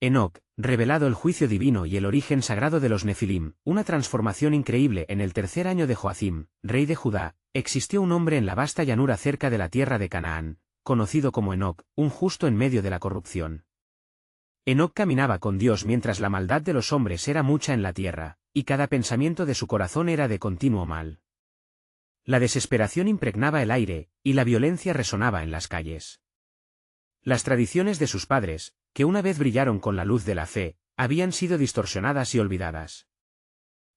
Enoc, revelado el juicio divino y el origen sagrado de los Nefilim, una transformación increíble. En el tercer año de Joacim, rey de Judá, existió un hombre en la vasta llanura cerca de la tierra de Canaán, conocido como Enoc, un justo en medio de la corrupción. Enoc caminaba con Dios mientras la maldad de los hombres era mucha en la tierra, y cada pensamiento de su corazón era de continuo mal. La desesperación impregnaba el aire, y la violencia resonaba en las calles. Las tradiciones de sus padres, que una vez brillaron con la luz de la fe, habían sido distorsionadas y olvidadas.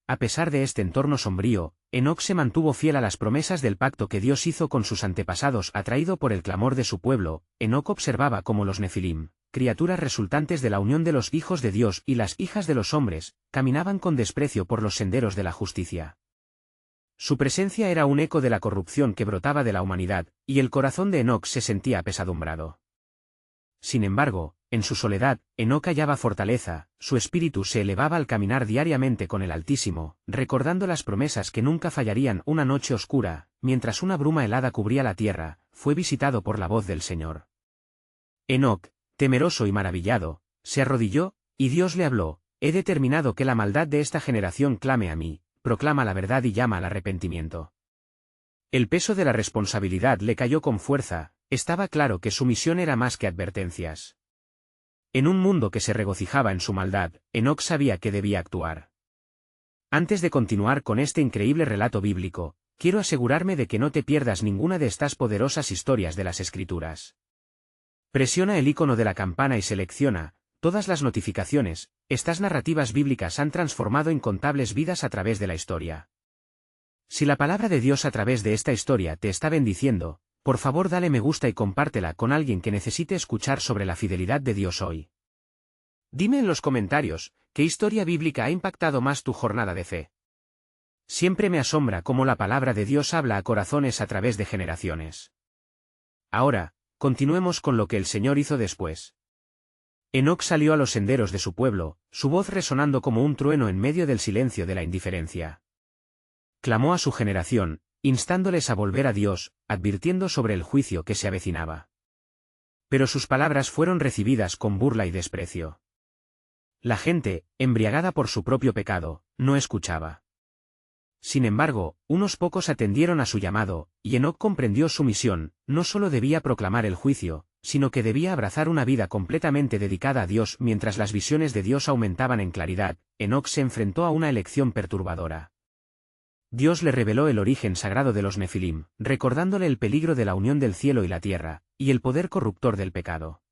A pesar de este entorno sombrío, Enoc se mantuvo fiel a las promesas del pacto que Dios hizo con sus antepasados. Atraído por el clamor de su pueblo, Enoc observaba cómo los Nefilim, criaturas resultantes de la unión de los hijos de Dios y las hijas de los hombres, caminaban con desprecio por los senderos de la justicia. Su presencia era un eco de la corrupción que brotaba de la humanidad, y el corazón de Enoc se sentía apesadumbrado. Sin embargo, en su soledad, Enoc hallaba fortaleza, su espíritu se elevaba al caminar diariamente con el Altísimo, recordando las promesas que nunca fallarían. Una noche oscura, mientras una bruma helada cubría la tierra, fue visitado por la voz del Señor. Enoc, temeroso y maravillado, se arrodilló, y Dios le habló: «He determinado que la maldad de esta generación clame a mí, proclama la verdad y llama al arrepentimiento». El peso de la responsabilidad le cayó con fuerza. Estaba claro que su misión era más que advertencias. En un mundo que se regocijaba en su maldad, Enoc sabía que debía actuar. Antes de continuar con este increíble relato bíblico, quiero asegurarme de que no te pierdas ninguna de estas poderosas historias de las Escrituras. Presiona el icono de la campana y selecciona todas las notificaciones. Estas narrativas bíblicas han transformado incontables vidas a través de la historia. Si la palabra de Dios a través de esta historia te está bendiciendo, por favor dale me gusta y compártela con alguien que necesite escuchar sobre la fidelidad de Dios hoy. Dime en los comentarios, ¿qué historia bíblica ha impactado más tu jornada de fe? Siempre me asombra cómo la palabra de Dios habla a corazones a través de generaciones. Ahora, continuemos con lo que el Señor hizo después. Enoc salió a los senderos de su pueblo, su voz resonando como un trueno en medio del silencio de la indiferencia. Clamó a su generación, instándoles a volver a Dios, advirtiendo sobre el juicio que se avecinaba. Pero sus palabras fueron recibidas con burla y desprecio. La gente, embriagada por su propio pecado, no escuchaba. Sin embargo, unos pocos atendieron a su llamado, y Enoc comprendió su misión. No solo debía proclamar el juicio, sino que debía abrazar una vida completamente dedicada a Dios. Mientras las visiones de Dios aumentaban en claridad, Enoc se enfrentó a una elección perturbadora. Dios le reveló el origen sagrado de los Nefilim, recordándole el peligro de la unión del cielo y la tierra, y el poder corruptor del pecado.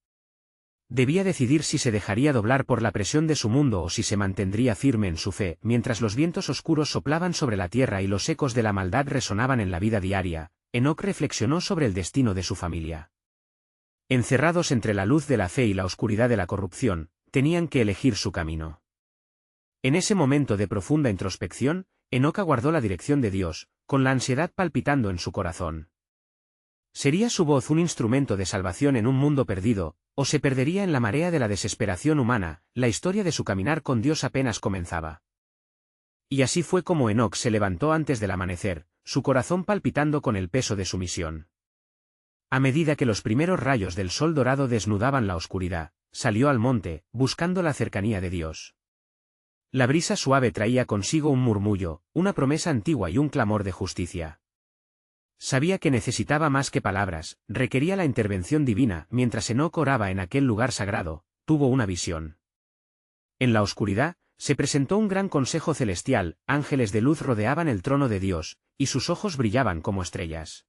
Debía decidir si se dejaría doblar por la presión de su mundo o si se mantendría firme en su fe. Mientras los vientos oscuros soplaban sobre la tierra y los ecos de la maldad resonaban en la vida diaria, Enoc reflexionó sobre el destino de su familia. Encerrados entre la luz de la fe y la oscuridad de la corrupción, tenían que elegir su camino. En ese momento de profunda introspección, Enoc aguardó la dirección de Dios, con la ansiedad palpitando en su corazón. ¿Sería su voz un instrumento de salvación en un mundo perdido, o se perdería en la marea de la desesperación humana? La historia de su caminar con Dios apenas comenzaba. Y así fue como Enoc se levantó antes del amanecer, su corazón palpitando con el peso de su misión. A medida que los primeros rayos del sol dorado desnudaban la oscuridad, salió al monte, buscando la cercanía de Dios. La brisa suave traía consigo un murmullo, una promesa antigua y un clamor de justicia. Sabía que necesitaba más que palabras, requería la intervención divina. Mientras Enoc oraba en aquel lugar sagrado, tuvo una visión. En la oscuridad, se presentó un gran consejo celestial, ángeles de luz rodeaban el trono de Dios, y sus ojos brillaban como estrellas.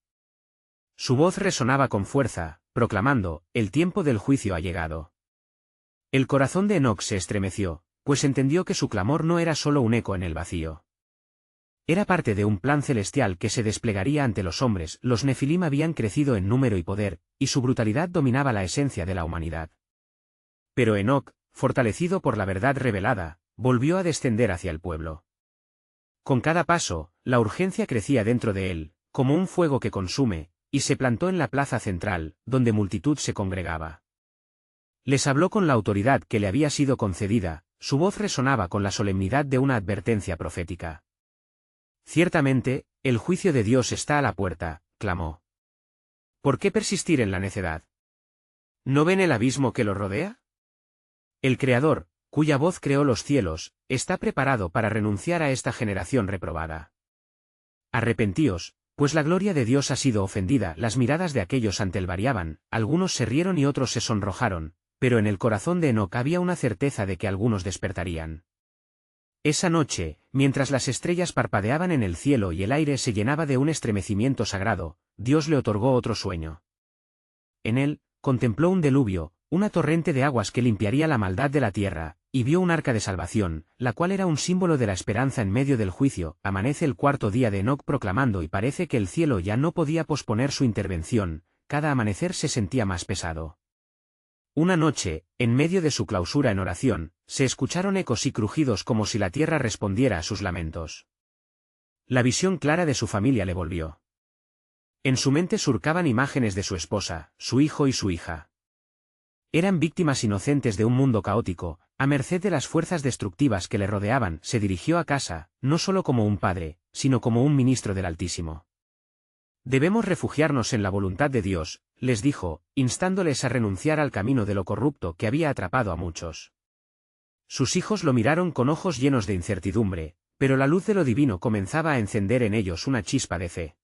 Su voz resonaba con fuerza, proclamando: «El tiempo del juicio ha llegado». El corazón de Enoc se estremeció, pues entendió que su clamor no era solo un eco en el vacío. Era parte de un plan celestial que se desplegaría ante los hombres. Los Nefilim habían crecido en número y poder, y su brutalidad dominaba la esencia de la humanidad. Pero Enoc, fortalecido por la verdad revelada, volvió a descender hacia el pueblo. Con cada paso, la urgencia crecía dentro de él, como un fuego que consume, y se plantó en la plaza central, donde multitud se congregaba. Les habló con la autoridad que le había sido concedida. Su voz resonaba con la solemnidad de una advertencia profética. «Ciertamente, el juicio de Dios está a la puerta», clamó. «¿Por qué persistir en la necedad? ¿No ven el abismo que lo rodea? El Creador, cuya voz creó los cielos, está preparado para renunciar a esta generación reprobada. Arrepentíos, pues la gloria de Dios ha sido ofendida. Las miradas de aquellos ante él variaban, algunos se rieron y otros se sonrojaron, pero en el corazón de Enoc había una certeza de que algunos despertarían. Esa noche, mientras las estrellas parpadeaban en el cielo y el aire se llenaba de un estremecimiento sagrado, Dios le otorgó otro sueño. En él, contempló un diluvio, una torrente de aguas que limpiaría la maldad de la tierra, y vio un arca de salvación, la cual era un símbolo de la esperanza en medio del juicio. Amanece el cuarto día de Enoc proclamando y parece que el cielo ya no podía posponer su intervención, cada amanecer se sentía más pesado. Una noche, en medio de su clausura en oración, se escucharon ecos y crujidos como si la tierra respondiera a sus lamentos. La visión clara de su familia le volvió. En su mente surcaban imágenes de su esposa, su hijo y su hija. Eran víctimas inocentes de un mundo caótico, a merced de las fuerzas destructivas que le rodeaban. Se dirigió a casa, no solo como un padre, sino como un ministro del Altísimo. Debemos refugiarnos en la voluntad de Dios, les dijo, instándoles a renunciar al camino de lo corrupto que había atrapado a muchos. Sus hijos lo miraron con ojos llenos de incertidumbre, pero la luz de lo divino comenzaba a encender en ellos una chispa de fe.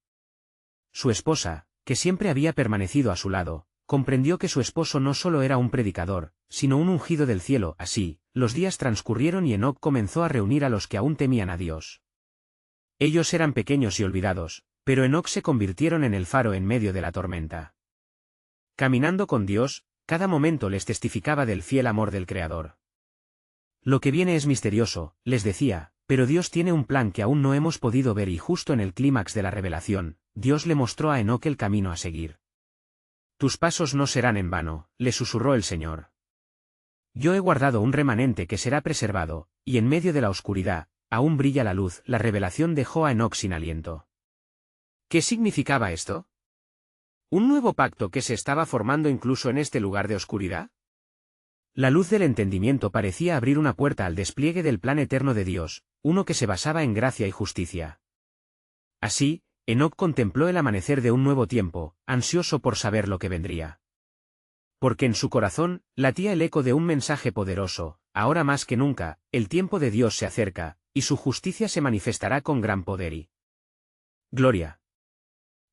Su esposa, que siempre había permanecido a su lado, comprendió que su esposo no solo era un predicador, sino un ungido del cielo. Así, los días transcurrieron y Enoc comenzó a reunir a los que aún temían a Dios. Ellos eran pequeños y olvidados, pero Enoc se convirtieron en el faro en medio de la tormenta. Caminando con Dios, cada momento les testificaba del fiel amor del Creador. Lo que viene es misterioso, les decía, pero Dios tiene un plan que aún no hemos podido ver, y justo en el clímax de la revelación, Dios le mostró a Enoc el camino a seguir. Tus pasos no serán en vano, le susurró el Señor. Yo he guardado un remanente que será preservado, y en medio de la oscuridad, aún brilla la luz. La revelación dejó a Enoc sin aliento. ¿Qué significaba esto? ¿Un nuevo pacto que se estaba formando incluso en este lugar de oscuridad? La luz del entendimiento parecía abrir una puerta al despliegue del plan eterno de Dios, uno que se basaba en gracia y justicia. Así, Enoc contempló el amanecer de un nuevo tiempo, ansioso por saber lo que vendría. Porque en su corazón latía el eco de un mensaje poderoso: ahora más que nunca, el tiempo de Dios se acerca, y su justicia se manifestará con gran poder y gloria.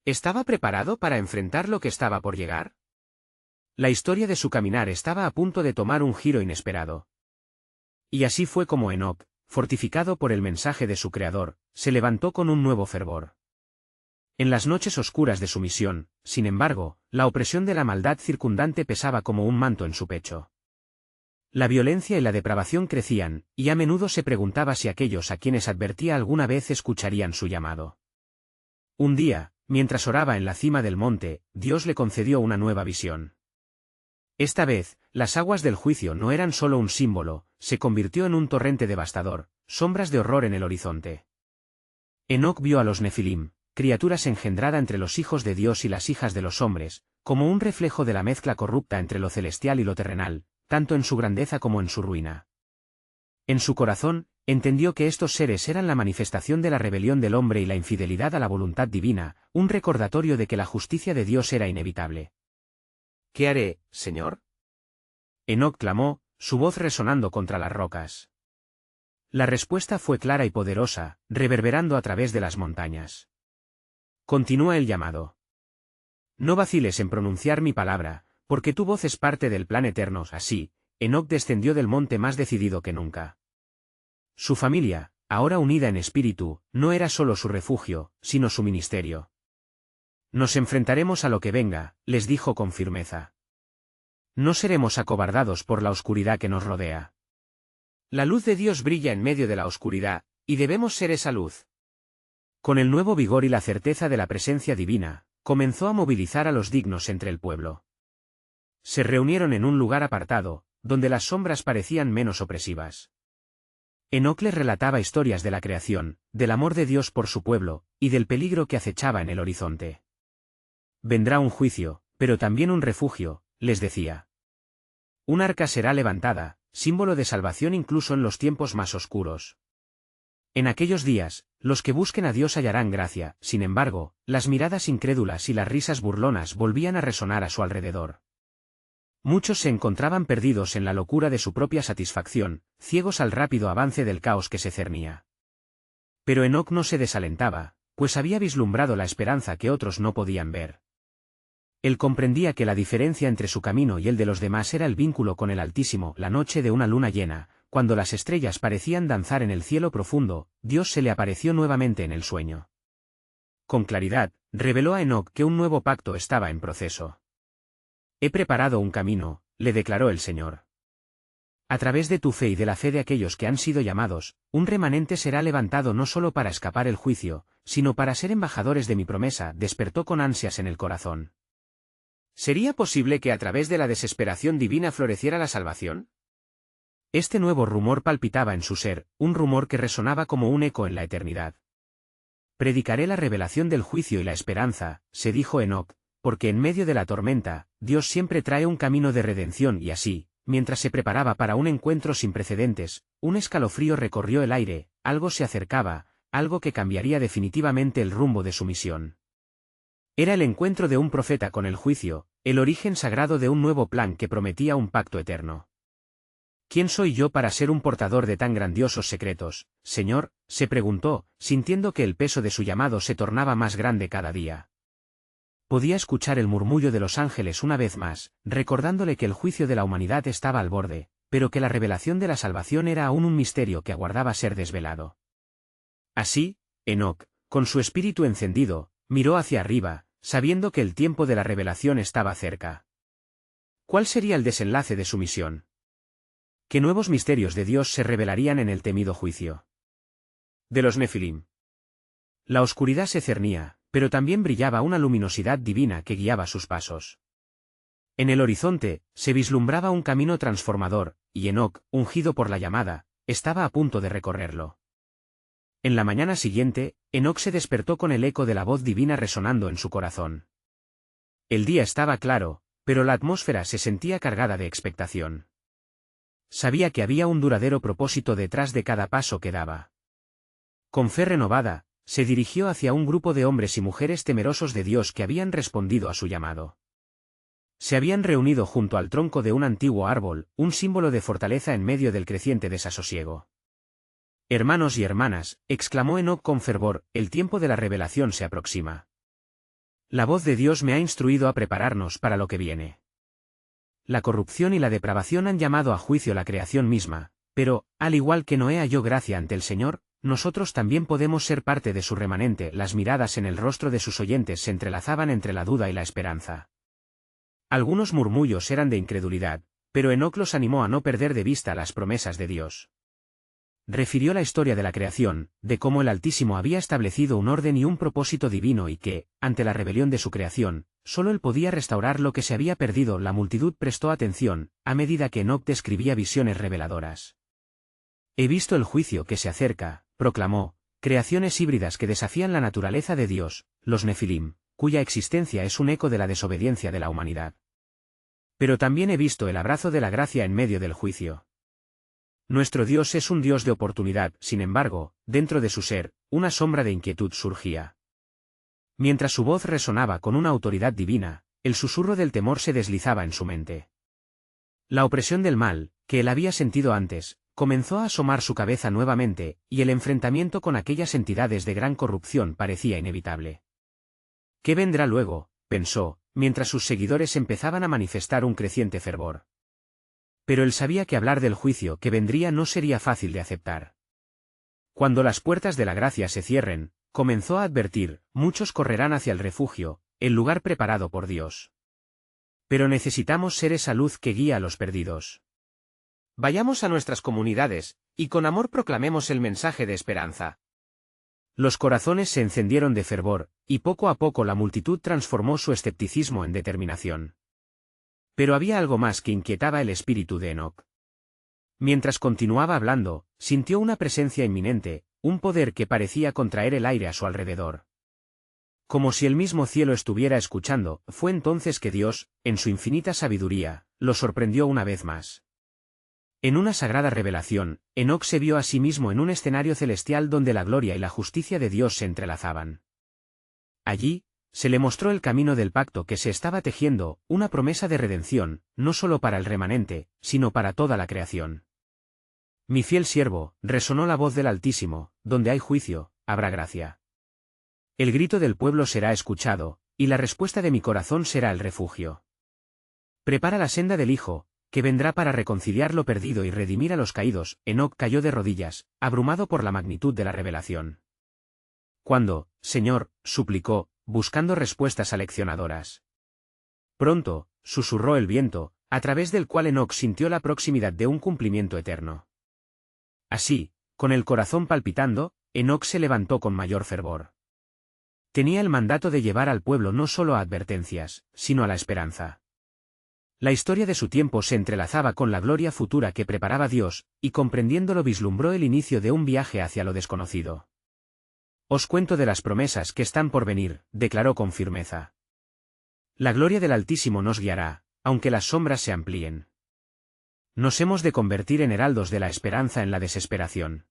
¿Estaba preparado para enfrentar lo que estaba por llegar? La historia de su caminar estaba a punto de tomar un giro inesperado. Y así fue como Enoc, fortificado por el mensaje de su Creador, se levantó con un nuevo fervor. En las noches oscuras de su misión, sin embargo, la opresión de la maldad circundante pesaba como un manto en su pecho. La violencia y la depravación crecían, y a menudo se preguntaba si aquellos a quienes advertía alguna vez escucharían su llamado. Un día, mientras oraba en la cima del monte, Dios le concedió una nueva visión. Esta vez, las aguas del juicio no eran solo un símbolo, se convirtió en un torrente devastador, sombras de horror en el horizonte. Enoc vio a los Nefilim, criaturas engendrada entre los hijos de Dios y las hijas de los hombres, como un reflejo de la mezcla corrupta entre lo celestial y lo terrenal, tanto en su grandeza como en su ruina. En su corazón, entendió que estos seres eran la manifestación de la rebelión del hombre y la infidelidad a la voluntad divina, un recordatorio de que la justicia de Dios era inevitable. ¿Qué haré, Señor? Enoc clamó, su voz resonando contra las rocas. La respuesta fue clara y poderosa, reverberando a través de las montañas. Continúa el llamado. No vaciles en pronunciar mi palabra, porque tu voz es parte del plan eterno. Así, Enoc descendió del monte más decidido que nunca. Su familia, ahora unida en espíritu, no era solo su refugio, sino su ministerio. Nos enfrentaremos a lo que venga, les dijo con firmeza. No seremos acobardados por la oscuridad que nos rodea. La luz de Dios brilla en medio de la oscuridad, y debemos ser esa luz. Con el nuevo vigor y la certeza de la presencia divina, comenzó a movilizar a los dignos entre el pueblo. Se reunieron en un lugar apartado, donde las sombras parecían menos opresivas. Enoc les relataba historias de la creación, del amor de Dios por su pueblo, y del peligro que acechaba en el horizonte. Vendrá un juicio, pero también un refugio, les decía. Un arca será levantada, símbolo de salvación incluso en los tiempos más oscuros. En aquellos días, los que busquen a Dios hallarán gracia. Sin embargo, las miradas incrédulas y las risas burlonas volvían a resonar a su alrededor. Muchos se encontraban perdidos en la locura de su propia satisfacción, ciegos al rápido avance del caos que se cernía. Pero Enoc no se desalentaba, pues había vislumbrado la esperanza que otros no podían ver. Él comprendía que la diferencia entre su camino y el de los demás era el vínculo con el Altísimo. La noche de una luna llena, cuando las estrellas parecían danzar en el cielo profundo, Dios se le apareció nuevamente en el sueño. Con claridad, reveló a Enoc que un nuevo pacto estaba en proceso. He preparado un camino, le declaró el Señor. A través de tu fe y de la fe de aquellos que han sido llamados, un remanente será levantado no solo para escapar el juicio, sino para ser embajadores de mi promesa. Despertó con ansias en el corazón. ¿Sería posible que a través de la desesperación divina floreciera la salvación? Este nuevo rumor palpitaba en su ser, un rumor que resonaba como un eco en la eternidad. Predicaré la revelación del juicio y la esperanza, se dijo Enoc, porque en medio de la tormenta, Dios siempre trae un camino de redención y así, mientras se preparaba para un encuentro sin precedentes, un escalofrío recorrió el aire, algo se acercaba, algo que cambiaría definitivamente el rumbo de su misión. Era el encuentro de un profeta con el juicio, el origen sagrado de un nuevo plan que prometía un pacto eterno. ¿Quién soy yo para ser un portador de tan grandiosos secretos, Señor?, se preguntó, sintiendo que el peso de su llamado se tornaba más grande cada día. Podía escuchar el murmullo de los ángeles una vez más, recordándole que el juicio de la humanidad estaba al borde, pero que la revelación de la salvación era aún un misterio que aguardaba ser desvelado. Así, Enoc, con su espíritu encendido, miró hacia arriba, sabiendo que el tiempo de la revelación estaba cerca. ¿Cuál sería el desenlace de su misión? ¿Qué nuevos misterios de Dios se revelarían en el temido juicio de los Nefilim? La oscuridad se cernía, pero también brillaba una luminosidad divina que guiaba sus pasos. En el horizonte, se vislumbraba un camino transformador, y Enoc, ungido por la llamada, estaba a punto de recorrerlo. En la mañana siguiente, Enoc se despertó con el eco de la voz divina resonando en su corazón. El día estaba claro, pero la atmósfera se sentía cargada de expectación. Sabía que había un duradero propósito detrás de cada paso que daba. Con fe renovada, se dirigió hacia un grupo de hombres y mujeres temerosos de Dios que habían respondido a su llamado. Se habían reunido junto al tronco de un antiguo árbol, un símbolo de fortaleza en medio del creciente desasosiego. Hermanos y hermanas, exclamó Enoc con fervor, el tiempo de la revelación se aproxima. La voz de Dios me ha instruido a prepararnos para lo que viene. La corrupción y la depravación han llamado a juicio la creación misma, pero, al igual que Noé halló gracia ante el Señor, nosotros también podemos ser parte de su remanente. Las miradas en el rostro de sus oyentes se entrelazaban entre la duda y la esperanza. Algunos murmullos eran de incredulidad, pero Enoc los animó a no perder de vista las promesas de Dios. Refirió la historia de la creación, de cómo el Altísimo había establecido un orden y un propósito divino y que, ante la rebelión de su creación, solo él podía restaurar lo que se había perdido. La multitud prestó atención, a medida que Enoc describía visiones reveladoras. He visto el juicio que se acerca, proclamó, creaciones híbridas que desafían la naturaleza de Dios, los Nefilim, cuya existencia es un eco de la desobediencia de la humanidad. Pero también he visto el abrazo de la gracia en medio del juicio. Nuestro Dios es un Dios de oportunidad. Sin embargo, dentro de su ser, una sombra de inquietud surgía. Mientras su voz resonaba con una autoridad divina, el susurro del temor se deslizaba en su mente. La opresión del mal, que él había sentido antes, comenzó a asomar su cabeza nuevamente, y el enfrentamiento con aquellas entidades de gran corrupción parecía inevitable. ¿Qué vendrá luego?, pensó, mientras sus seguidores empezaban a manifestar un creciente fervor. Pero él sabía que hablar del juicio que vendría no sería fácil de aceptar. Cuando las puertas de la gracia se cierren, comenzó a advertir, muchos correrán hacia el refugio, el lugar preparado por Dios. Pero necesitamos ser esa luz que guía a los perdidos. Vayamos a nuestras comunidades, y con amor proclamemos el mensaje de esperanza. Los corazones se encendieron de fervor, y poco a poco la multitud transformó su escepticismo en determinación. Pero había algo más que inquietaba el espíritu de Enoc. Mientras continuaba hablando, sintió una presencia inminente, un poder que parecía contraer el aire a su alrededor. Como si el mismo cielo estuviera escuchando, fue entonces que Dios, en su infinita sabiduría, lo sorprendió una vez más. En una sagrada revelación, Enoc se vio a sí mismo en un escenario celestial donde la gloria y la justicia de Dios se entrelazaban. Allí, se le mostró el camino del pacto que se estaba tejiendo, una promesa de redención, no solo para el remanente, sino para toda la creación. Mi fiel siervo, resonó la voz del Altísimo, donde hay juicio, habrá gracia. El grito del pueblo será escuchado, y la respuesta de mi corazón será el refugio. Prepara la senda del Hijo, que vendrá para reconciliar lo perdido y redimir a los caídos. Enoc cayó de rodillas, abrumado por la magnitud de la revelación. ¿Cuándo, Señor?, suplicó, buscando respuestas aleccionadoras. Pronto, susurró el viento, a través del cual Enoc sintió la proximidad de un cumplimiento eterno. Así, con el corazón palpitando, Enoc se levantó con mayor fervor. Tenía el mandato de llevar al pueblo no solo a advertencias, sino a la esperanza. La historia de su tiempo se entrelazaba con la gloria futura que preparaba Dios, y comprendiéndolo vislumbró el inicio de un viaje hacia lo desconocido. Os cuento de las promesas que están por venir, declaró con firmeza. La gloria del Altísimo nos guiará, aunque las sombras se amplíen. Nos hemos de convertir en heraldos de la esperanza en la desesperación.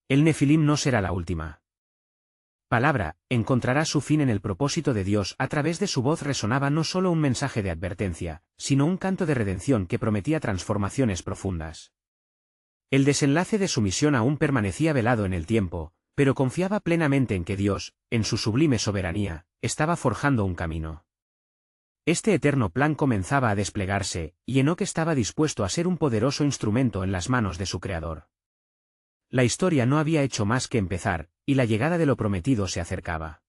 El Nefilim no será la última palabra, encontrará su fin en el propósito de Dios. A través de su voz resonaba no solo un mensaje de advertencia, sino un canto de redención que prometía transformaciones profundas. El desenlace de su misión aún permanecía velado en el tiempo, pero confiaba plenamente en que Dios, en su sublime soberanía, estaba forjando un camino. Este eterno plan comenzaba a desplegarse, y Enoc estaba dispuesto a ser un poderoso instrumento en las manos de su Creador. La historia no había hecho más que empezar, y la llegada de lo prometido se acercaba.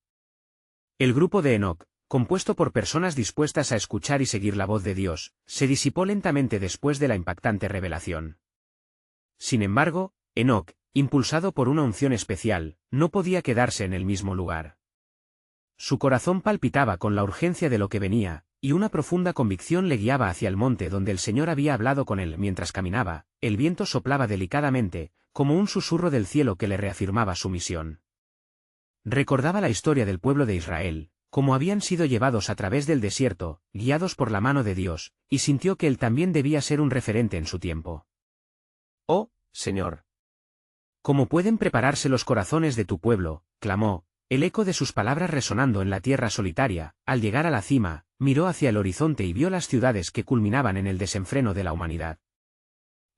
El grupo de Enoc, compuesto por personas dispuestas a escuchar y seguir la voz de Dios, se disipó lentamente después de la impactante revelación. Sin embargo, Enoc, impulsado por una unción especial, no podía quedarse en el mismo lugar. Su corazón palpitaba con la urgencia de lo que venía, y una profunda convicción le guiaba hacia el monte donde el Señor había hablado con él. Mientras caminaba, el viento soplaba delicadamente, como un susurro del cielo que le reafirmaba su misión. Recordaba la historia del pueblo de Israel, cómo habían sido llevados a través del desierto, guiados por la mano de Dios, y sintió que él también debía ser un referente en su tiempo. «Oh, Señor. ¿Cómo pueden prepararse los corazones de tu pueblo?», clamó, el eco de sus palabras resonando en la tierra solitaria. Al llegar a la cima, miró hacia el horizonte y vio las ciudades que culminaban en el desenfreno de la humanidad.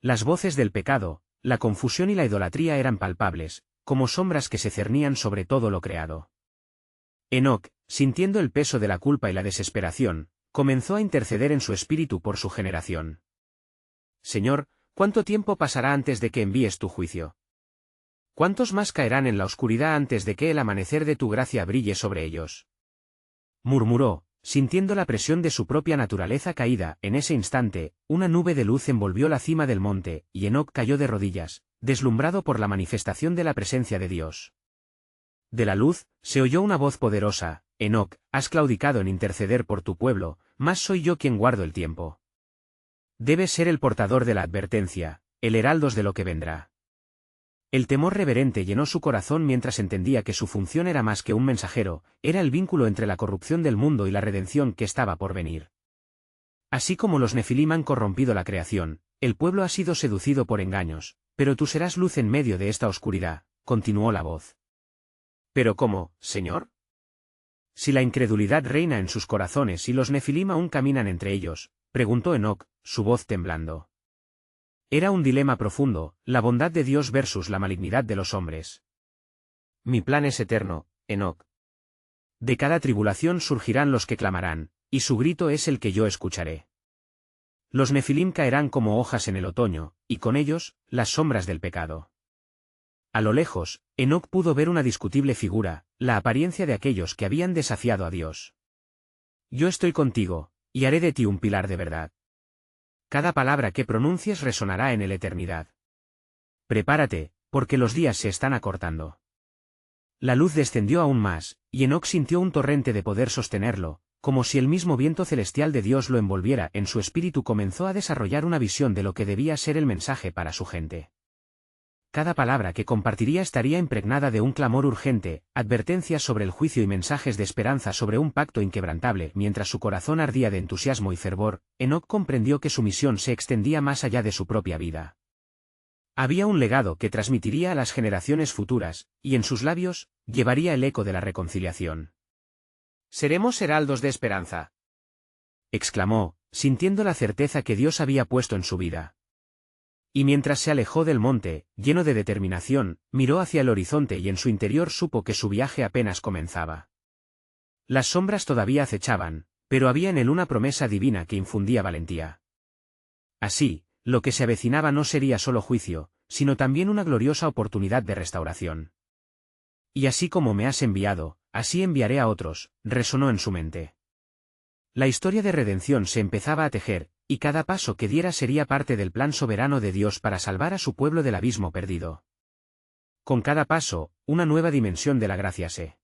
Las voces del pecado, la confusión y la idolatría eran palpables, como sombras que se cernían sobre todo lo creado. Enoc, sintiendo el peso de la culpa y la desesperación, comenzó a interceder en su espíritu por su generación. «Señor, ¿cuánto tiempo pasará antes de que envíes tu juicio? ¿Cuántos más caerán en la oscuridad antes de que el amanecer de tu gracia brille sobre ellos?», murmuró, sintiendo la presión de su propia naturaleza caída. En ese instante, una nube de luz envolvió la cima del monte, y Enoc cayó de rodillas, deslumbrado por la manifestación de la presencia de Dios. De la luz, se oyó una voz poderosa: «Enoc, has claudicado en interceder por tu pueblo, mas soy yo quien guardo el tiempo. Debes ser el portador de la advertencia, el heraldos de lo que vendrá». El temor reverente llenó su corazón mientras entendía que su función era más que un mensajero, era el vínculo entre la corrupción del mundo y la redención que estaba por venir. Así como los Nefilim han corrompido la creación, el pueblo ha sido seducido por engaños, pero tú serás luz en medio de esta oscuridad, continuó la voz. «¿Pero cómo, Señor? Si la incredulidad reina en sus corazones y los Nefilim aún caminan entre ellos», preguntó Enoc, su voz temblando. Era un dilema profundo, la bondad de Dios versus la malignidad de los hombres. «Mi plan es eterno, Enoc. De cada tribulación surgirán los que clamarán, y su grito es el que yo escucharé. Los Nefilim caerán como hojas en el otoño, y con ellos, las sombras del pecado». A lo lejos, Enoc pudo ver una discutible figura, la apariencia de aquellos que habían desafiado a Dios. «Yo estoy contigo, y haré de ti un pilar de verdad. Cada palabra que pronuncies resonará en la eternidad. Prepárate, porque los días se están acortando». La luz descendió aún más, y Enoc sintió un torrente de poder sostenerlo, como si el mismo viento celestial de Dios lo envolviera. En su espíritu comenzó a desarrollar una visión de lo que debía ser el mensaje para su gente. Cada palabra que compartiría estaría impregnada de un clamor urgente, advertencias sobre el juicio y mensajes de esperanza sobre un pacto inquebrantable. Mientras su corazón ardía de entusiasmo y fervor, Enoc comprendió que su misión se extendía más allá de su propia vida. Había un legado que transmitiría a las generaciones futuras, y en sus labios, llevaría el eco de la reconciliación. Seremos heraldos de esperanza, exclamó, sintiendo la certeza que Dios había puesto en su vida. Y mientras se alejó del monte, lleno de determinación, miró hacia el horizonte y en su interior supo que su viaje apenas comenzaba. Las sombras todavía acechaban, pero había en él una promesa divina que infundía valentía. Así, lo que se avecinaba no sería solo juicio, sino también una gloriosa oportunidad de restauración. Y así como me has enviado, así enviaré a otros, resonó en su mente. La historia de redención se empezaba a tejer, y cada paso que diera sería parte del plan soberano de Dios para salvar a su pueblo del abismo perdido. Con cada paso, una nueva dimensión de la gracia se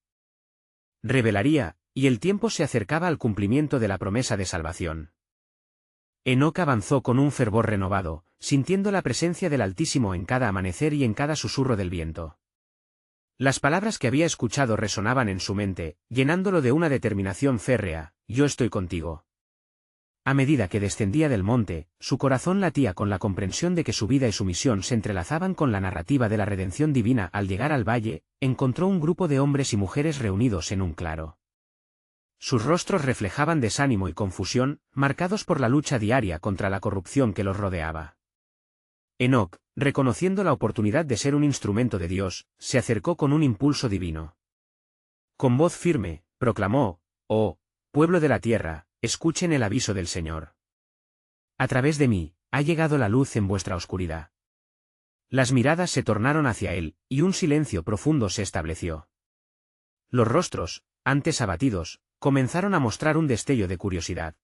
revelaría, y el tiempo se acercaba al cumplimiento de la promesa de salvación. Enoc avanzó con un fervor renovado, sintiendo la presencia del Altísimo en cada amanecer y en cada susurro del viento. Las palabras que había escuchado resonaban en su mente, llenándolo de una determinación férrea: yo estoy contigo. A medida que descendía del monte, su corazón latía con la comprensión de que su vida y su misión se entrelazaban con la narrativa de la redención divina. Al llegar al valle, encontró un grupo de hombres y mujeres reunidos en un claro. Sus rostros reflejaban desánimo y confusión, marcados por la lucha diaria contra la corrupción que los rodeaba. Enoc, reconociendo la oportunidad de ser un instrumento de Dios, se acercó con un impulso divino. Con voz firme, proclamó: «Oh, pueblo de la tierra, escuchen el aviso del Señor. A través de mí, ha llegado la luz en vuestra oscuridad». Las miradas se tornaron hacia él, y un silencio profundo se estableció. Los rostros, antes abatidos, comenzaron a mostrar un destello de curiosidad.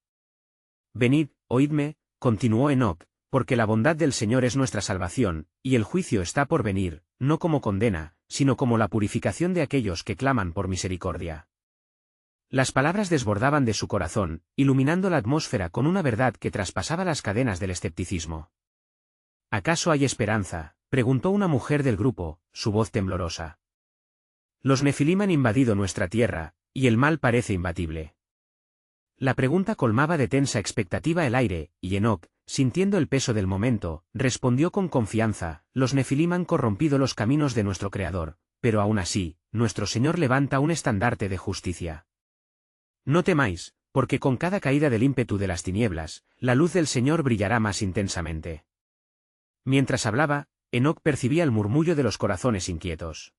«Venid, oídme», continuó Enoc, «porque la bondad del Señor es nuestra salvación, y el juicio está por venir, no como condena, sino como la purificación de aquellos que claman por misericordia». Las palabras desbordaban de su corazón, iluminando la atmósfera con una verdad que traspasaba las cadenas del escepticismo. «¿Acaso hay esperanza?», preguntó una mujer del grupo, su voz temblorosa. «Los Nefilim han invadido nuestra tierra, y el mal parece imbatible». La pregunta colmaba de tensa expectativa el aire, y Enoc, sintiendo el peso del momento, respondió con confianza: «Los Nefilim han corrompido los caminos de nuestro Creador, pero aún así, nuestro Señor levanta un estandarte de justicia. No temáis, porque con cada caída del ímpetu de las tinieblas, la luz del Señor brillará más intensamente». Mientras hablaba, Enoc percibía el murmullo de los corazones inquietos.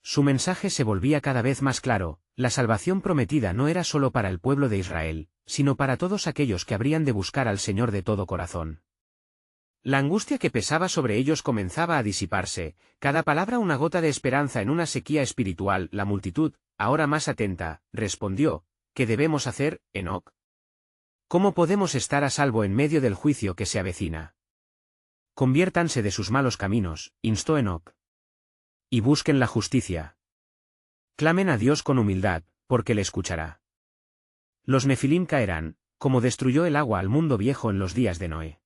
Su mensaje se volvía cada vez más claro: la salvación prometida no era solo para el pueblo de Israel, sino para todos aquellos que habrían de buscar al Señor de todo corazón. La angustia que pesaba sobre ellos comenzaba a disiparse, cada palabra una gota de esperanza en una sequía espiritual. La multitud, ahora más atenta, respondió: «¿Qué debemos hacer, Enoc? ¿Cómo podemos estar a salvo en medio del juicio que se avecina?» «Conviértanse de sus malos caminos», instó Enoc. «Y busquen la justicia. Clamen a Dios con humildad, porque le escuchará. Los Nefilim caerán, como destruyó el agua al mundo viejo en los días de Noé.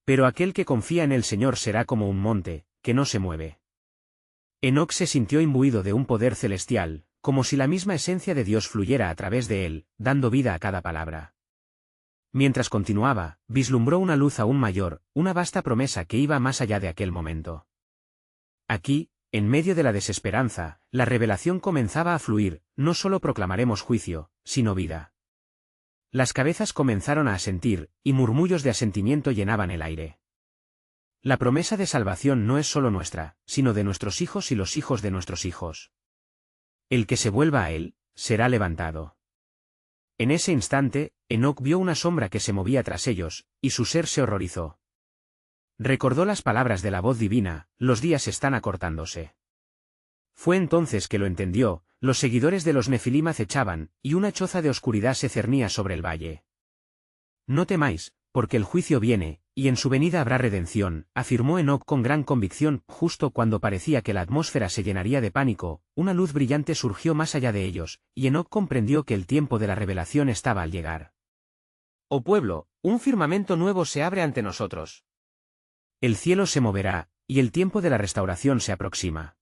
Pero aquel que confía en el Señor será como un monte, que no se mueve». Enoc se sintió imbuido de un poder celestial, como si la misma esencia de Dios fluyera a través de él, dando vida a cada palabra. Mientras continuaba, vislumbró una luz aún mayor, una vasta promesa que iba más allá de aquel momento. Aquí, en medio de la desesperanza, la revelación comenzaba a fluir: no solo proclamaremos juicio, sino vida. Las cabezas comenzaron a asentir, y murmullos de asentimiento llenaban el aire. La promesa de salvación no es solo nuestra, sino de nuestros hijos y los hijos de nuestros hijos. El que se vuelva a él, será levantado. En ese instante, Enoc vio una sombra que se movía tras ellos, y su ser se horrorizó. Recordó las palabras de la voz divina: «Los días están acortándose». Fue entonces que lo entendió: los seguidores de los Nefilim acechaban, y una choza de oscuridad se cernía sobre el valle. «No temáis, porque el juicio viene, y en su venida habrá redención», afirmó Enoc con gran convicción. Justo cuando parecía que la atmósfera se llenaría de pánico, una luz brillante surgió más allá de ellos, y Enoc comprendió que el tiempo de la revelación estaba al llegar. «Oh pueblo, un firmamento nuevo se abre ante nosotros. El cielo se moverá, y el tiempo de la restauración se aproxima».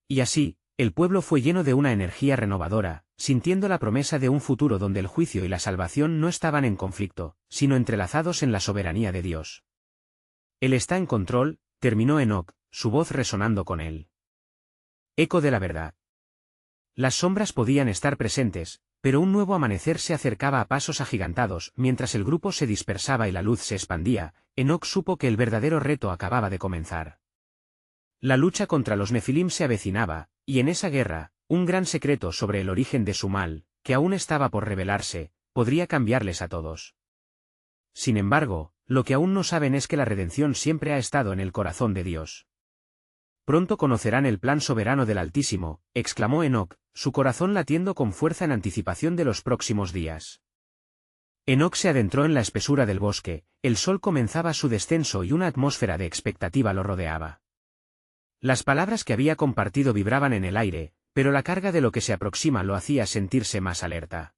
Y así, el pueblo fue lleno de una energía renovadora, sintiendo la promesa de un futuro donde el juicio y la salvación no estaban en conflicto, sino entrelazados en la soberanía de Dios. «Él está en control», terminó Enoc, su voz resonando con él. Eco de la verdad. Las sombras podían estar presentes, pero un nuevo amanecer se acercaba a pasos agigantados. Mientras el grupo se dispersaba y la luz se expandía, Enoc supo que el verdadero reto acababa de comenzar. La lucha contra los Nefilim se avecinaba, y en esa guerra, un gran secreto sobre el origen de su mal, que aún estaba por revelarse, podría cambiarles a todos. Sin embargo, lo que aún no saben es que la redención siempre ha estado en el corazón de Dios. Pronto conocerán el plan soberano del Altísimo, exclamó Enoc, su corazón latiendo con fuerza en anticipación de los próximos días. Enoc se adentró en la espesura del bosque, el sol comenzaba su descenso y una atmósfera de expectativa lo rodeaba. Las palabras que había compartido vibraban en el aire, pero la carga de lo que se aproxima lo hacía sentirse más alerta.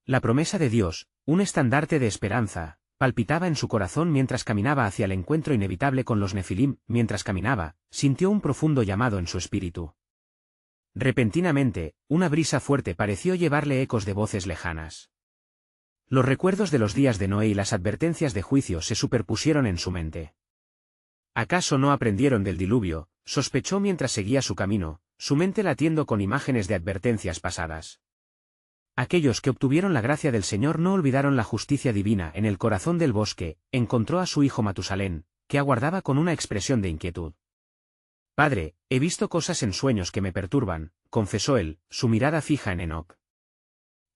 La promesa de Dios, un estandarte de esperanza, palpitaba en su corazón mientras caminaba hacia el encuentro inevitable con los Nefilim. Mientras caminaba, sintió un profundo llamado en su espíritu. Repentinamente, una brisa fuerte pareció llevarle ecos de voces lejanas. Los recuerdos de los días de Noé y las advertencias de juicio se superpusieron en su mente. ¿Acaso no aprendieron del diluvio?, sospechó mientras seguía su camino, su mente latiendo con imágenes de advertencias pasadas. Aquellos que obtuvieron la gracia del Señor no olvidaron la justicia divina. En el corazón del bosque, encontró a su hijo Matusalén, que aguardaba con una expresión de inquietud. «Padre, he visto cosas en sueños que me perturban», confesó él, su mirada fija en Enoc.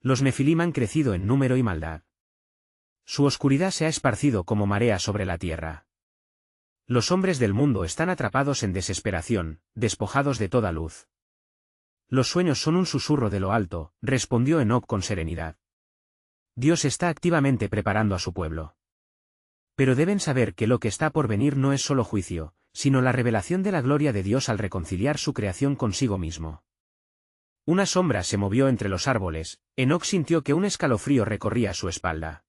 Los Nefilim han crecido en número y maldad. Su oscuridad se ha esparcido como marea sobre la tierra. Los hombres del mundo están atrapados en desesperación, despojados de toda luz. Los sueños son un susurro de lo alto, respondió Enoc con serenidad. Dios está activamente preparando a su pueblo. Pero deben saber que lo que está por venir no es solo juicio, sino la revelación de la gloria de Dios al reconciliar su creación consigo mismo. Una sombra se movió entre los árboles, Enoc sintió que un escalofrío recorría su espalda.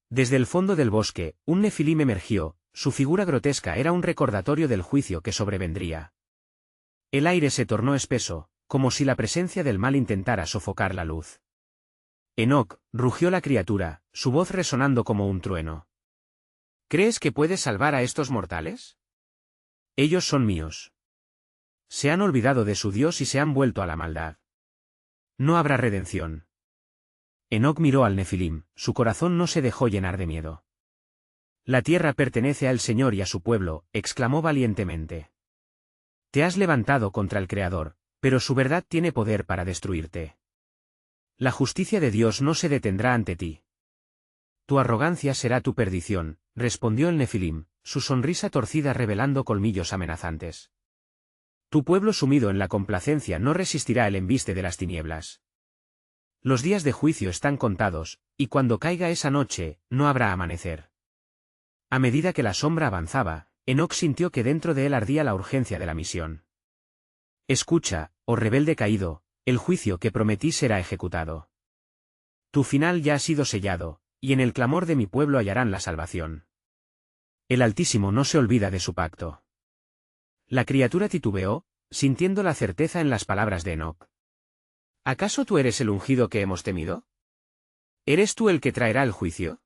Desde el fondo del bosque, un Nefilim emergió, su figura grotesca era un recordatorio del juicio que sobrevendría. El aire se tornó espeso, como si la presencia del mal intentara sofocar la luz. Enoc, rugió la criatura, su voz resonando como un trueno. ¿Crees que puedes salvar a estos mortales? Ellos son míos. Se han olvidado de su Dios y se han vuelto a la maldad. No habrá redención. Enoc miró al Nefilim, su corazón no se dejó llenar de miedo. La tierra pertenece al Señor y a su pueblo, exclamó valientemente. Te has levantado contra el Creador, pero su verdad tiene poder para destruirte. La justicia de Dios no se detendrá ante ti. Tu arrogancia será tu perdición, respondió el Nefilim, su sonrisa torcida revelando colmillos amenazantes. Tu pueblo sumido en la complacencia no resistirá el embiste de las tinieblas. Los días de juicio están contados, y cuando caiga esa noche, no habrá amanecer. A medida que la sombra avanzaba, Enoc sintió que dentro de él ardía la urgencia de la misión. Escucha, oh rebelde caído, el juicio que prometí será ejecutado. Tu final ya ha sido sellado, y en el clamor de mi pueblo hallarán la salvación. El Altísimo no se olvida de su pacto. La criatura titubeó, sintiendo la certeza en las palabras de Enoc. ¿Acaso tú eres el ungido que hemos temido? ¿Eres tú el que traerá el juicio?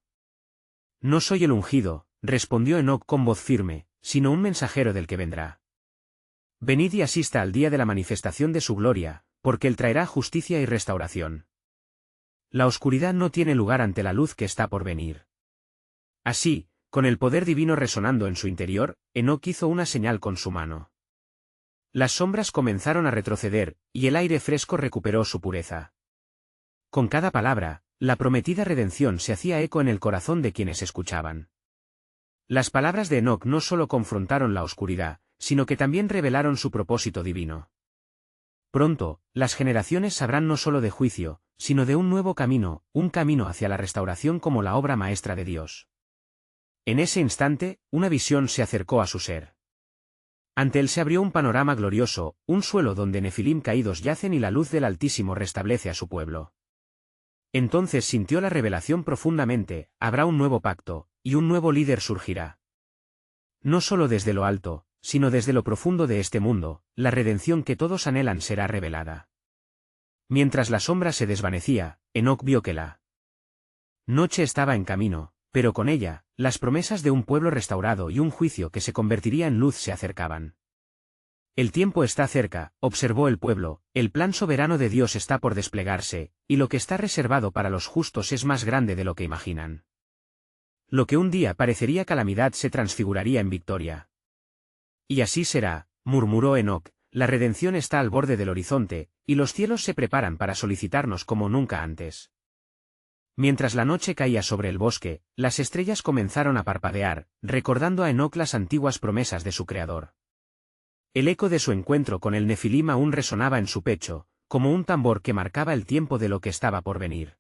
No soy el ungido, respondió Enoc con voz firme, sino un mensajero del que vendrá. Venid y asista al día de la manifestación de su gloria, porque él traerá justicia y restauración. La oscuridad no tiene lugar ante la luz que está por venir. Así, con el poder divino resonando en su interior, Enoc hizo una señal con su mano. Las sombras comenzaron a retroceder, y el aire fresco recuperó su pureza. Con cada palabra, la prometida redención se hacía eco en el corazón de quienes escuchaban. Las palabras de Enoc no solo confrontaron la oscuridad, sino que también revelaron su propósito divino. Pronto, las generaciones sabrán no solo de juicio, sino de un nuevo camino, un camino hacia la restauración como la obra maestra de Dios. En ese instante, una visión se acercó a su ser. Ante él se abrió un panorama glorioso, un suelo donde Nefilim caídos yacen y la luz del Altísimo restablece a su pueblo. Entonces sintió la revelación profundamente, habrá un nuevo pacto, y un nuevo líder surgirá. No solo desde lo alto, sino desde lo profundo de este mundo, la redención que todos anhelan será revelada. Mientras la sombra se desvanecía, Enoc vio que la noche estaba en camino, pero con ella, las promesas de un pueblo restaurado y un juicio que se convertiría en luz se acercaban. El tiempo está cerca, observó el pueblo, el plan soberano de Dios está por desplegarse, y lo que está reservado para los justos es más grande de lo que imaginan. Lo que un día parecería calamidad se transfiguraría en victoria. Y así será, murmuró Enoc, la redención está al borde del horizonte, y los cielos se preparan para solicitarnos como nunca antes. Mientras la noche caía sobre el bosque, las estrellas comenzaron a parpadear, recordando a Enoc las antiguas promesas de su creador. El eco de su encuentro con el Nefilim aún resonaba en su pecho, como un tambor que marcaba el tiempo de lo que estaba por venir.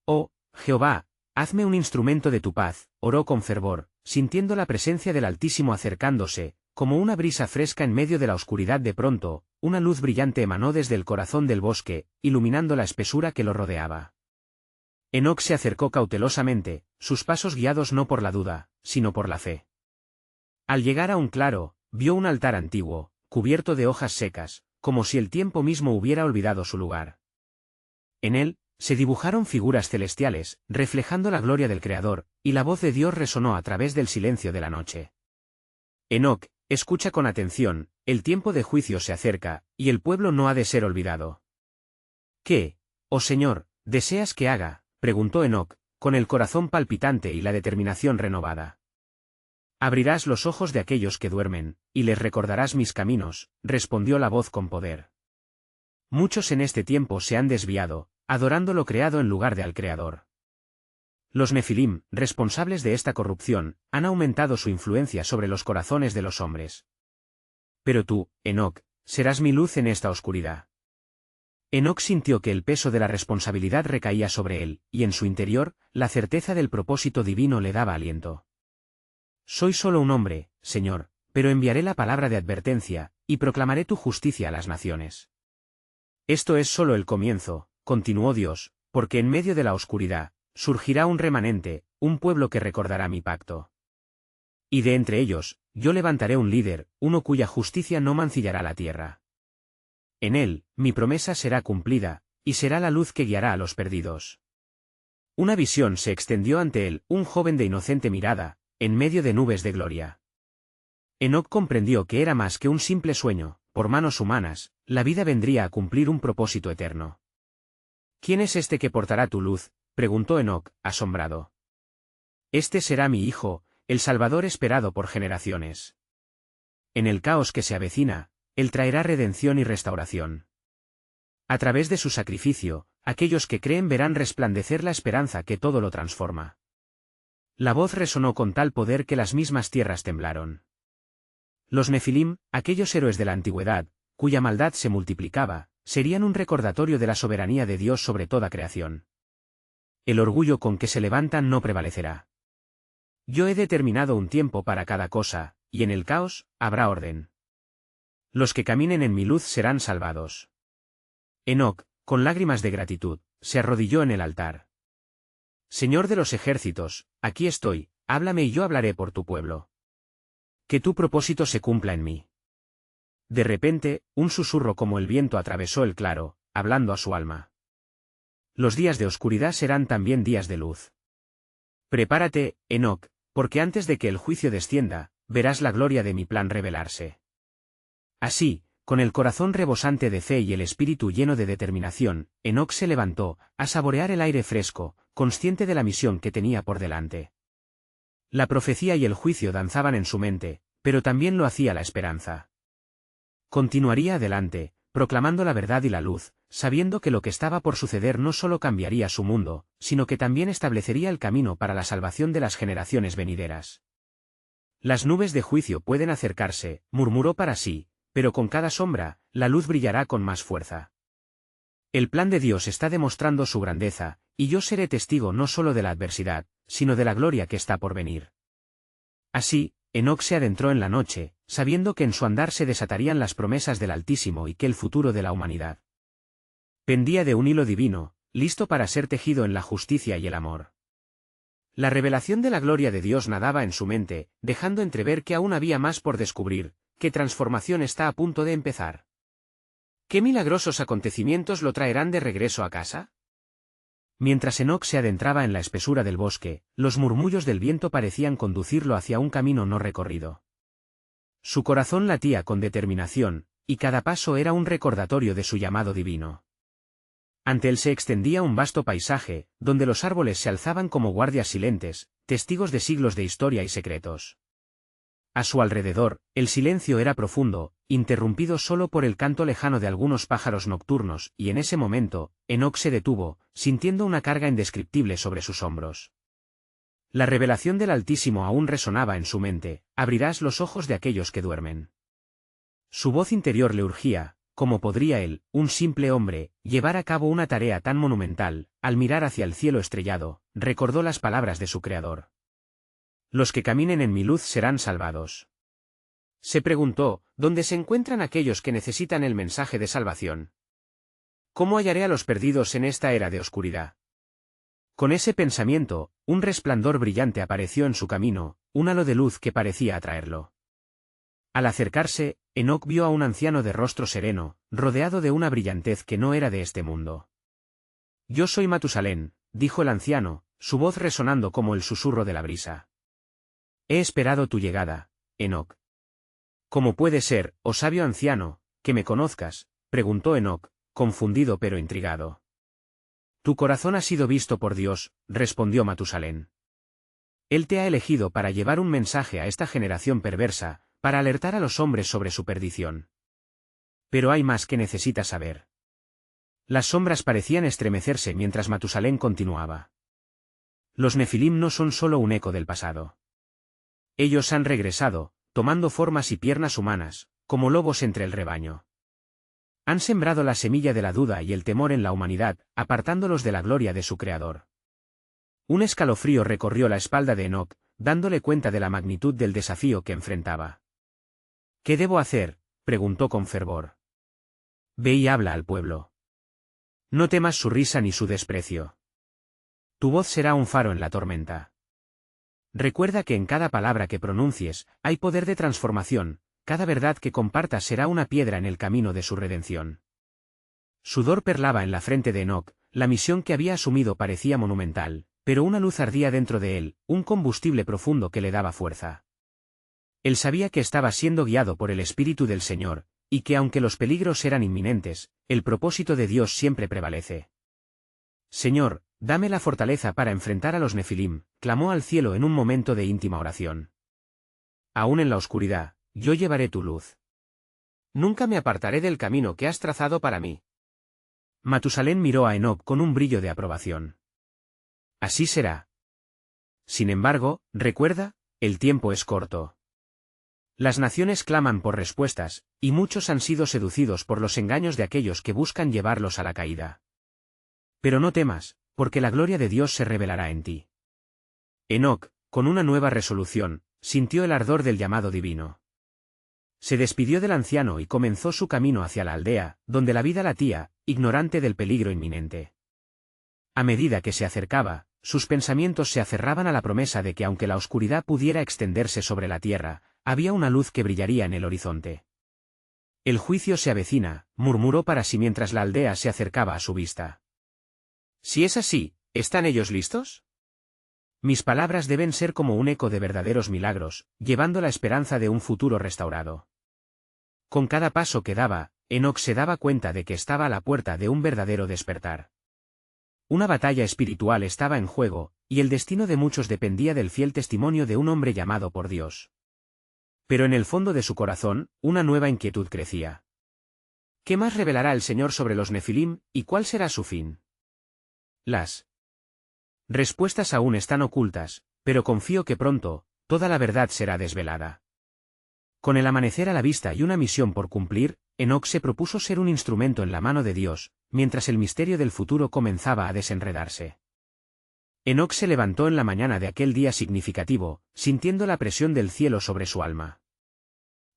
Oh, Jehová, hazme un instrumento de tu paz, oró con fervor, sintiendo la presencia del Altísimo acercándose, como una brisa fresca en medio de la oscuridad. De pronto, una luz brillante emanó desde el corazón del bosque, iluminando la espesura que lo rodeaba. Enoc se acercó cautelosamente, sus pasos guiados no por la duda, sino por la fe. Al llegar a un claro, vio un altar antiguo, cubierto de hojas secas, como si el tiempo mismo hubiera olvidado su lugar. En él, se dibujaron figuras celestiales, reflejando la gloria del Creador, y la voz de Dios resonó a través del silencio de la noche. Enoc, escucha con atención, el tiempo de juicio se acerca, y el pueblo no ha de ser olvidado. ¿Qué, oh Señor, deseas que haga?, preguntó Enoc, con el corazón palpitante y la determinación renovada. Abrirás los ojos de aquellos que duermen, y les recordarás mis caminos, respondió la voz con poder. Muchos en este tiempo se han desviado, adorando lo creado en lugar de al Creador. Los Nefilim, responsables de esta corrupción, han aumentado su influencia sobre los corazones de los hombres. Pero tú, Enoc, serás mi luz en esta oscuridad. Enoc sintió que el peso de la responsabilidad recaía sobre él, y en su interior, la certeza del propósito divino le daba aliento. Soy solo un hombre, Señor, pero enviaré la palabra de advertencia, y proclamaré tu justicia a las naciones. Esto es solo el comienzo, continuó Dios, porque en medio de la oscuridad, surgirá un remanente, un pueblo que recordará mi pacto. Y de entre ellos, yo levantaré un líder, uno cuya justicia no mancillará la tierra. En él, mi promesa será cumplida, y será la luz que guiará a los perdidos. Una visión se extendió ante él, un joven de inocente mirada, en medio de nubes de gloria. Enoc comprendió que era más que un simple sueño, por manos humanas, la vida vendría a cumplir un propósito eterno. ¿Quién es este que portará tu luz?, preguntó Enoc, asombrado. Este será mi hijo, el Salvador esperado por generaciones. En el caos que se avecina, él traerá redención y restauración. A través de su sacrificio, aquellos que creen verán resplandecer la esperanza que todo lo transforma. La voz resonó con tal poder que las mismas tierras temblaron. Los Nefilim, aquellos héroes de la antigüedad, cuya maldad se multiplicaba, serían un recordatorio de la soberanía de Dios sobre toda creación. El orgullo con que se levantan no prevalecerá. Yo he determinado un tiempo para cada cosa, y en el caos, habrá orden. Los que caminen en mi luz serán salvados. Enoc, con lágrimas de gratitud, se arrodilló en el altar. Señor de los ejércitos, aquí estoy, háblame y yo hablaré por tu pueblo. Que tu propósito se cumpla en mí. De repente, un susurro como el viento atravesó el claro, hablando a su alma. Los días de oscuridad serán también días de luz. Prepárate, Enoc, porque antes de que el juicio descienda, verás la gloria de mi plan revelarse. Así, con el corazón rebosante de fe y el espíritu lleno de determinación, Enoc se levantó, a saborear el aire fresco, consciente de la misión que tenía por delante. La profecía y el juicio danzaban en su mente, pero también lo hacía la esperanza. Continuaría adelante, proclamando la verdad y la luz, sabiendo que lo que estaba por suceder no solo cambiaría su mundo, sino que también establecería el camino para la salvación de las generaciones venideras. Las nubes de juicio pueden acercarse, murmuró para sí, pero con cada sombra, la luz brillará con más fuerza. El plan de Dios está demostrando su grandeza, y yo seré testigo no solo de la adversidad, sino de la gloria que está por venir. Así, Enoc se adentró en la noche, sabiendo que en su andar se desatarían las promesas del Altísimo y que el futuro de la humanidad pendía de un hilo divino, listo para ser tejido en la justicia y el amor. La revelación de la gloria de Dios nadaba en su mente, dejando entrever que aún había más por descubrir, que transformación está a punto de empezar. ¿Qué milagrosos acontecimientos lo traerán de regreso a casa? Mientras Enoc se adentraba en la espesura del bosque, los murmullos del viento parecían conducirlo hacia un camino no recorrido. Su corazón latía con determinación, y cada paso era un recordatorio de su llamado divino. Ante él se extendía un vasto paisaje, donde los árboles se alzaban como guardias silentes, testigos de siglos de historia y secretos. A su alrededor, el silencio era profundo, interrumpido solo por el canto lejano de algunos pájaros nocturnos, y en ese momento, Enoc se detuvo, sintiendo una carga indescriptible sobre sus hombros. La revelación del Altísimo aún resonaba en su mente: abrirás los ojos de aquellos que duermen. Su voz interior le urgía: ¿cómo podría él, un simple hombre, llevar a cabo una tarea tan monumental? Al mirar hacia el cielo estrellado, recordó las palabras de su Creador. Los que caminen en mi luz serán salvados. Se preguntó: ¿dónde se encuentran aquellos que necesitan el mensaje de salvación? ¿Cómo hallaré a los perdidos en esta era de oscuridad? Con ese pensamiento, un resplandor brillante apareció en su camino, un halo de luz que parecía atraerlo. Al acercarse, Enoc vio a un anciano de rostro sereno, rodeado de una brillantez que no era de este mundo. Yo soy Matusalén, dijo el anciano, su voz resonando como el susurro de la brisa. He esperado tu llegada, Enoc. ¿Cómo puede ser, oh sabio anciano, que me conozcas?, preguntó Enoc, confundido pero intrigado. Tu corazón ha sido visto por Dios, respondió Matusalén. Él te ha elegido para llevar un mensaje a esta generación perversa, para alertar a los hombres sobre su perdición. Pero hay más que necesitas saber. Las sombras parecían estremecerse mientras Matusalén continuaba. Los Nefilim no son solo un eco del pasado. Ellos han regresado, tomando formas y piernas humanas, como lobos entre el rebaño. Han sembrado la semilla de la duda y el temor en la humanidad, apartándolos de la gloria de su Creador. Un escalofrío recorrió la espalda de Enoc, dándole cuenta de la magnitud del desafío que enfrentaba. ¿Qué debo hacer?, preguntó con fervor. Ve y habla al pueblo. No temas su risa ni su desprecio. Tu voz será un faro en la tormenta. Recuerda que en cada palabra que pronuncies, hay poder de transformación. Cada verdad que compartas será una piedra en el camino de su redención. Sudor perlaba en la frente de Enoc, la misión que había asumido parecía monumental, pero una luz ardía dentro de él, un combustible profundo que le daba fuerza. Él sabía que estaba siendo guiado por el Espíritu del Señor, y que aunque los peligros eran inminentes, el propósito de Dios siempre prevalece. Señor, dame la fortaleza para enfrentar a los Nefilim, clamó al cielo en un momento de íntima oración. Aún en la oscuridad, yo llevaré tu luz. Nunca me apartaré del camino que has trazado para mí. Matusalén miró a Enoc con un brillo de aprobación. Así será. Sin embargo, recuerda, el tiempo es corto. Las naciones claman por respuestas, y muchos han sido seducidos por los engaños de aquellos que buscan llevarlos a la caída. Pero no temas, porque la gloria de Dios se revelará en ti. Enoc, con una nueva resolución, sintió el ardor del llamado divino. Se despidió del anciano y comenzó su camino hacia la aldea, donde la vida latía, ignorante del peligro inminente. A medida que se acercaba, sus pensamientos se aferraban a la promesa de que aunque la oscuridad pudiera extenderse sobre la tierra, había una luz que brillaría en el horizonte. El juicio se avecina, murmuró para sí mientras la aldea se acercaba a su vista. Si es así, ¿están ellos listos? Mis palabras deben ser como un eco de verdaderos milagros, llevando la esperanza de un futuro restaurado. Con cada paso que daba, Enoc se daba cuenta de que estaba a la puerta de un verdadero despertar. Una batalla espiritual estaba en juego, y el destino de muchos dependía del fiel testimonio de un hombre llamado por Dios. Pero en el fondo de su corazón, una nueva inquietud crecía. ¿Qué más revelará el Señor sobre los Nefilim, y cuál será su fin? Las respuestas aún están ocultas, pero confío que pronto, toda la verdad será desvelada. Con el amanecer a la vista y una misión por cumplir, Enoc se propuso ser un instrumento en la mano de Dios, mientras el misterio del futuro comenzaba a desenredarse. Enoc se levantó en la mañana de aquel día significativo, sintiendo la presión del cielo sobre su alma.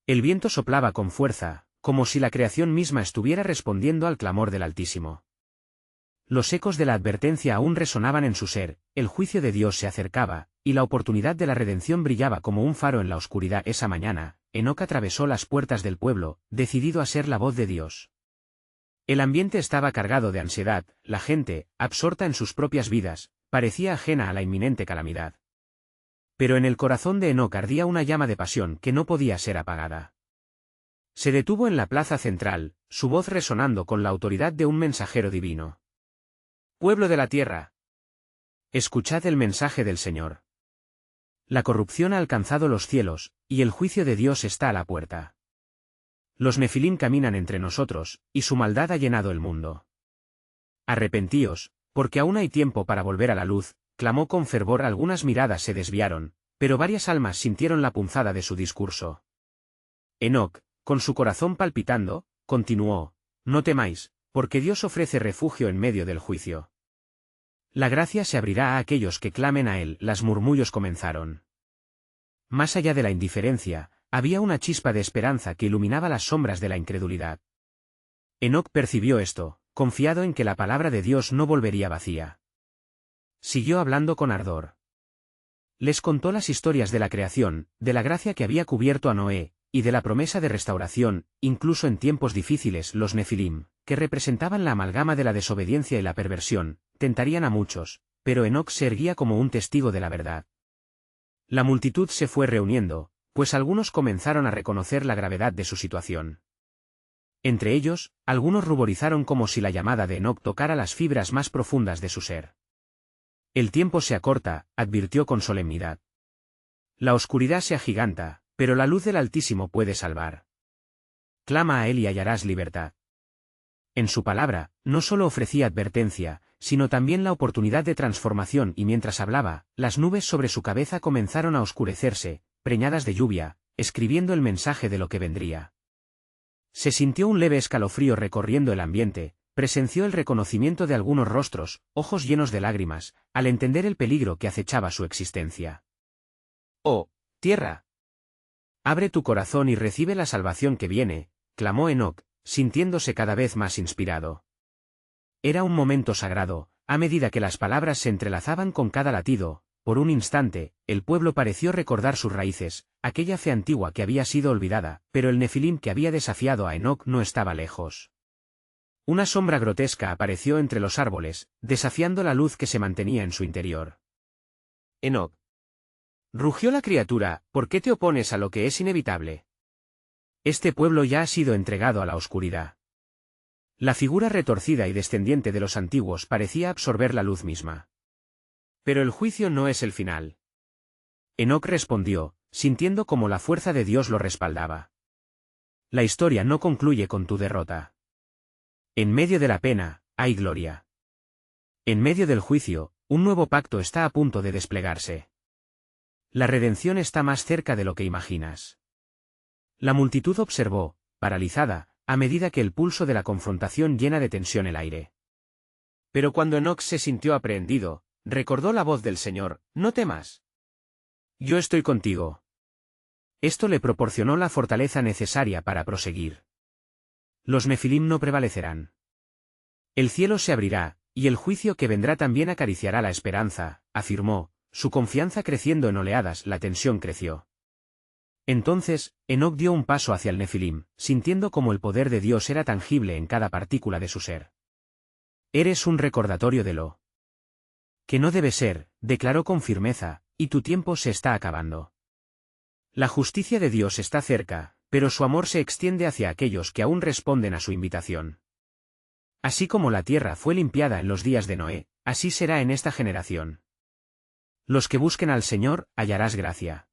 El viento soplaba con fuerza, como si la creación misma estuviera respondiendo al clamor del Altísimo. Los ecos de la advertencia aún resonaban en su ser, el juicio de Dios se acercaba, y la oportunidad de la redención brillaba como un faro en la oscuridad. Esa mañana, Enoc atravesó las puertas del pueblo, decidido a ser la voz de Dios. El ambiente estaba cargado de ansiedad, la gente, absorta en sus propias vidas, parecía ajena a la inminente calamidad. Pero en el corazón de Enoc ardía una llama de pasión que no podía ser apagada. Se detuvo en la plaza central, su voz resonando con la autoridad de un mensajero divino. «Pueblo de la tierra, escuchad el mensaje del Señor. La corrupción ha alcanzado los cielos, y el juicio de Dios está a la puerta. Los Nefilim caminan entre nosotros, y su maldad ha llenado el mundo. Arrepentíos, porque aún hay tiempo para volver a la luz», clamó con fervor. Algunas miradas se desviaron, pero varias almas sintieron la punzada de su discurso. Enoc, con su corazón palpitando, continuó: «No temáis, porque Dios ofrece refugio en medio del juicio. La gracia se abrirá a aquellos que clamen a Él». Las murmullos comenzaron. Más allá de la indiferencia, había una chispa de esperanza que iluminaba las sombras de la incredulidad. Enoc percibió esto, confiado en que la palabra de Dios no volvería vacía. Siguió hablando con ardor. Les contó las historias de la creación, de la gracia que había cubierto a Noé, y de la promesa de restauración, incluso en tiempos difíciles. Los Nefilim, que representaban la amalgama de la desobediencia y la perversión, tentarían a muchos, pero Enoc se erguía como un testigo de la verdad. La multitud se fue reuniendo, pues algunos comenzaron a reconocer la gravedad de su situación. Entre ellos, algunos ruborizaron como si la llamada de Enoc tocara las fibras más profundas de su ser. «El tiempo se acorta», advirtió con solemnidad. «La oscuridad se agiganta, pero la luz del Altísimo puede salvar. Clama a Él y hallarás libertad». En su palabra, no solo ofrecía advertencia, sino también la oportunidad de transformación, y mientras hablaba, las nubes sobre su cabeza comenzaron a oscurecerse, preñadas de lluvia, escribiendo el mensaje de lo que vendría. Se sintió un leve escalofrío recorriendo el ambiente, presenció el reconocimiento de algunos rostros, ojos llenos de lágrimas, al entender el peligro que acechaba su existencia. «Oh, tierra, abre tu corazón y recibe la salvación que viene», clamó Enoc, sintiéndose cada vez más inspirado. Era un momento sagrado, a medida que las palabras se entrelazaban con cada latido. Por un instante, el pueblo pareció recordar sus raíces, aquella fe antigua que había sido olvidada, pero el Nefilim que había desafiado a Enoc no estaba lejos. Una sombra grotesca apareció entre los árboles, desafiando la luz que se mantenía en su interior. «Enoc», rugió la criatura, «¿por qué te opones a lo que es inevitable? Este pueblo ya ha sido entregado a la oscuridad». La figura retorcida y descendiente de los antiguos parecía absorber la luz misma. «Pero el juicio no es el final». Enoc respondió, sintiendo como la fuerza de Dios lo respaldaba. «La historia no concluye con tu derrota. En medio de la pena, hay gloria. En medio del juicio, un nuevo pacto está a punto de desplegarse. La redención está más cerca de lo que imaginas». La multitud observó, paralizada, a medida que el pulso de la confrontación llena de tensión el aire. Pero cuando Enoc se sintió aprehendido, recordó la voz del Señor: «No temas. Yo estoy contigo». Esto le proporcionó la fortaleza necesaria para proseguir. Los Nefilim no prevalecerán. El cielo se abrirá, y el juicio que vendrá también acariciará la esperanza, afirmó, su confianza creciendo en oleadas. La tensión creció. Entonces, Enoc dio un paso hacia el Nefilim, sintiendo como el poder de Dios era tangible en cada partícula de su ser. «Eres un recordatorio de lo que no debe ser», declaró con firmeza, «y tu tiempo se está acabando. La justicia de Dios está cerca, pero su amor se extiende hacia aquellos que aún responden a su invitación. Así como la tierra fue limpiada en los días de Noé, así será en esta generación. Los que busquen al Señor, hallarás gracia».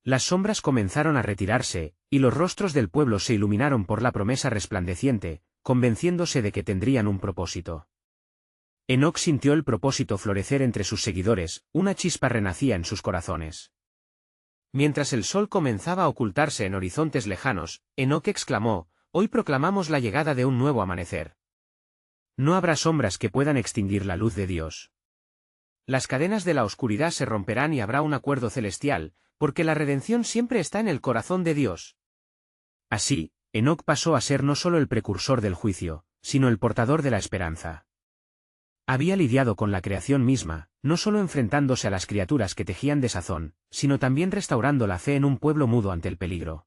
Las sombras comenzaron a retirarse, y los rostros del pueblo se iluminaron por la promesa resplandeciente, convenciéndose de que tendrían un propósito. Enoc sintió el propósito florecer entre sus seguidores, una chispa renacía en sus corazones. Mientras el sol comenzaba a ocultarse en horizontes lejanos, Enoc exclamó: «Hoy proclamamos la llegada de un nuevo amanecer. No habrá sombras que puedan extinguir la luz de Dios. Las cadenas de la oscuridad se romperán y habrá un acuerdo celestial, porque la redención siempre está en el corazón de Dios». Así, Enoc pasó a ser no solo el precursor del juicio, sino el portador de la esperanza. Había lidiado con la creación misma, no solo enfrentándose a las criaturas que tejían desazón, sino también restaurando la fe en un pueblo mudo ante el peligro.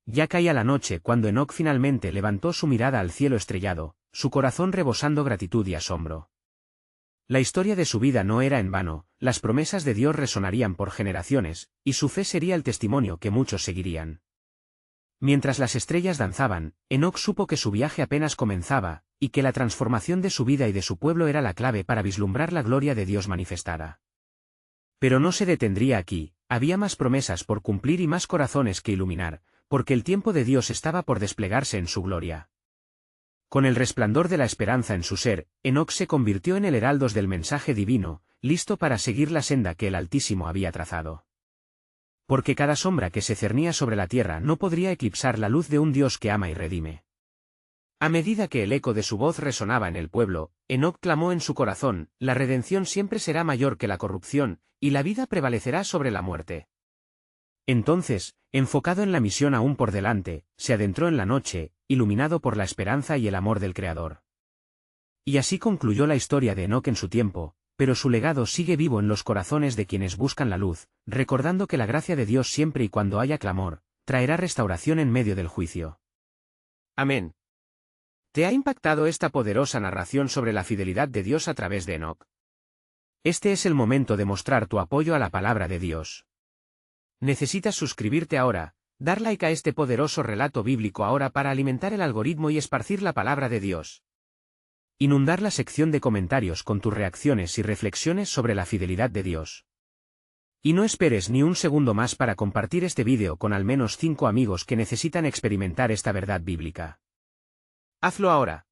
Ya caía la noche cuando Enoc finalmente levantó su mirada al cielo estrellado, su corazón rebosando gratitud y asombro. La historia de su vida no era en vano, las promesas de Dios resonarían por generaciones, y su fe sería el testimonio que muchos seguirían. Mientras las estrellas danzaban, Enoc supo que su viaje apenas comenzaba, y que la transformación de su vida y de su pueblo era la clave para vislumbrar la gloria de Dios manifestada. Pero no se detendría aquí, había más promesas por cumplir y más corazones que iluminar, porque el tiempo de Dios estaba por desplegarse en su gloria. Con el resplandor de la esperanza en su ser, Enoc se convirtió en el heraldos del mensaje divino, listo para seguir la senda que el Altísimo había trazado. Porque cada sombra que se cernía sobre la tierra no podría eclipsar la luz de un Dios que ama y redime. A medida que el eco de su voz resonaba en el pueblo, Enoc clamó en su corazón: la redención siempre será mayor que la corrupción, y la vida prevalecerá sobre la muerte. Entonces, enfocado en la misión aún por delante, se adentró en la noche, iluminado por la esperanza y el amor del Creador. Y así concluyó la historia de Enoc en su tiempo, pero su legado sigue vivo en los corazones de quienes buscan la luz, recordando que la gracia de Dios siempre y cuando haya clamor, traerá restauración en medio del juicio. Amén. ¿Te ha impactado esta poderosa narración sobre la fidelidad de Dios a través de Enoc? Este es el momento de mostrar tu apoyo a la palabra de Dios. Necesitas suscribirte ahora, dar like a este poderoso relato bíblico ahora para alimentar el algoritmo y esparcir la palabra de Dios. Inundar la sección de comentarios con tus reacciones y reflexiones sobre la fidelidad de Dios. Y no esperes ni un segundo más para compartir este vídeo con al menos 5 amigos que necesitan experimentar esta verdad bíblica. Hazlo ahora.